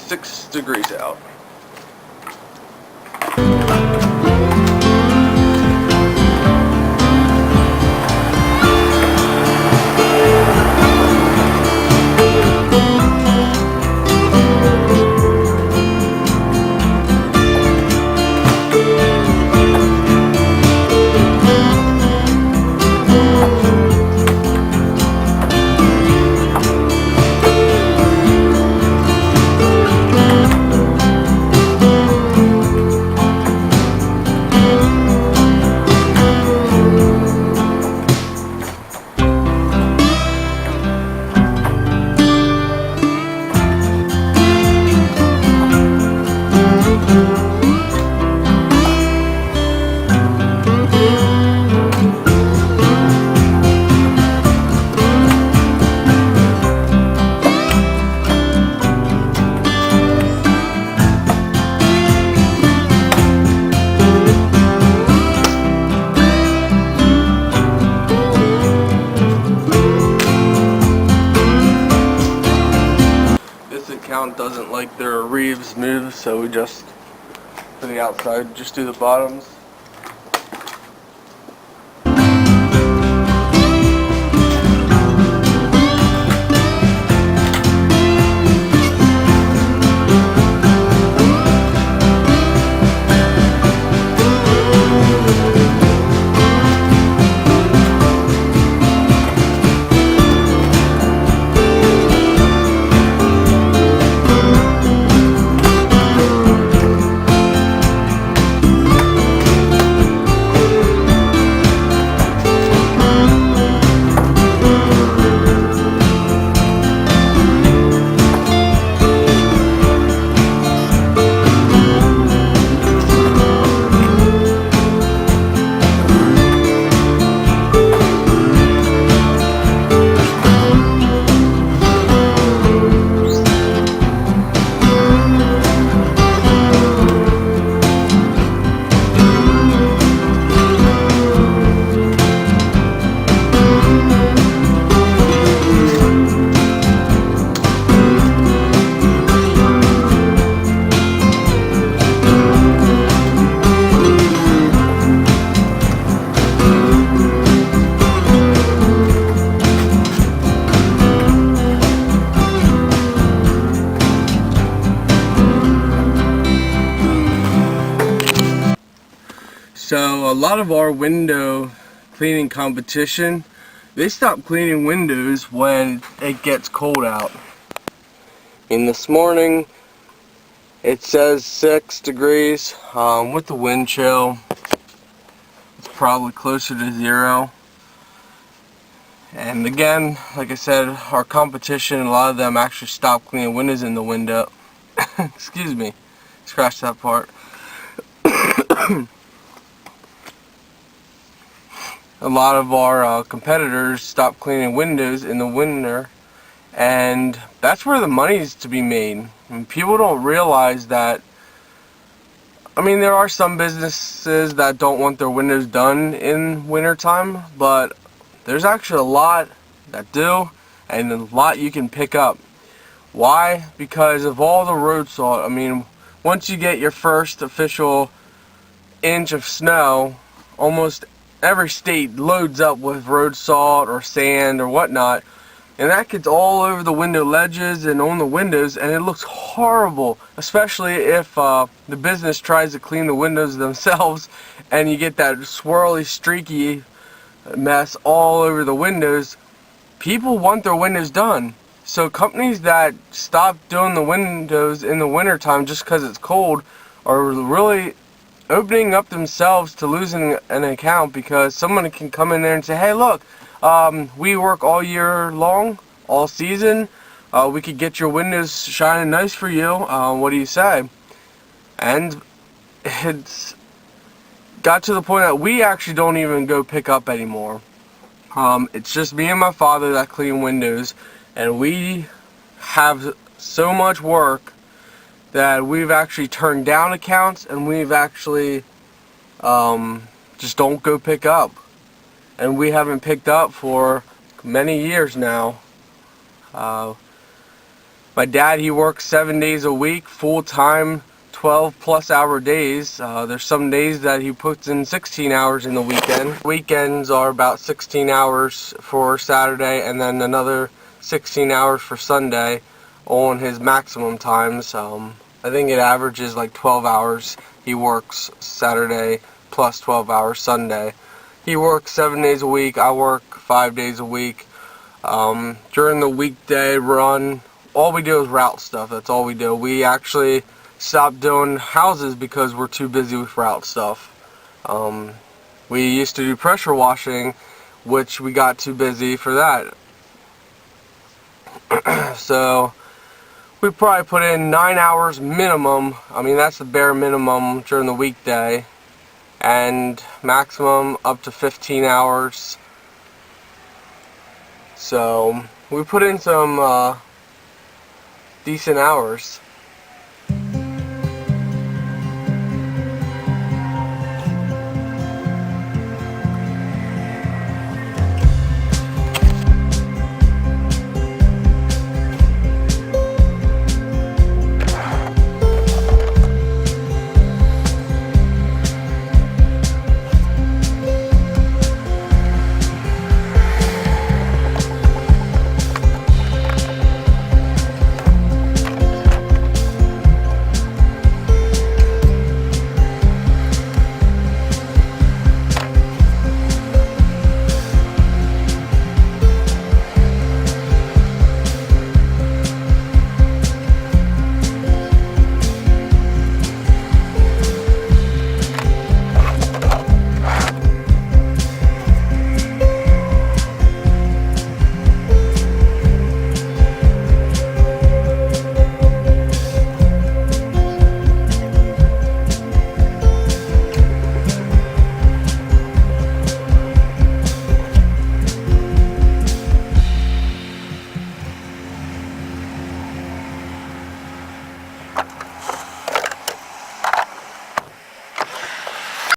6 degrees out. Account doesn't like their reeves move, so we just, for the outside, just do the bottoms. So a lot of our window cleaning competition, they stop cleaning windows when it gets cold out. And this morning it says 6 degrees with the wind chill. It's probably closer to 0. And again, like I said, our competition, a lot of them actually stop cleaning windows in the window. Excuse me, scratch that part. A lot of our competitors stop cleaning windows in the winter, and that's where the money is to be made. And people don't realize that. I mean, there are some businesses that don't want their windows done in wintertime, but there's actually a lot that do, and a lot you can pick up. Why? Because of all the road salt. I mean, once you get your first official inch of snow, almost every state loads up with road salt or sand or whatnot, and that gets all over the window ledges and on the windows, and it looks horrible, especially if the business tries to clean the windows themselves and you get that swirly, streaky mess all over the windows. People want their windows done, so companies that stop doing the windows in the wintertime just because it's cold are really opening up themselves to losing an account, because someone can come in there and say, hey, look, we work all year long, all season, we could get your windows shining nice for you, what do you say? And it's got to the point that we actually don't even go pick up anymore. It's just me and my father that clean windows, and we have so much work that we've actually turned down accounts, and we've actually just don't go pick up. And we haven't picked up for many years now. My dad, he works 7 days a week, full-time, 12-plus hour days. There's some days that he puts in 16 hours in the weekend. Weekends are about 16 hours for Saturday and then another 16 hours for Sunday on his maximum times. I think it averages like 12 hours he works Saturday plus 12 hours Sunday. He works 7 days a week, I work 5 days a week. During the weekday run, all we do is route stuff. That's all we do. We actually stopped doing houses because we're too busy with route stuff. We used to do pressure washing, which we got too busy for that. So we probably put in 9 hours minimum. I mean, that's the bare minimum during the weekday, and maximum up to 15 hours. So we put in some decent hours.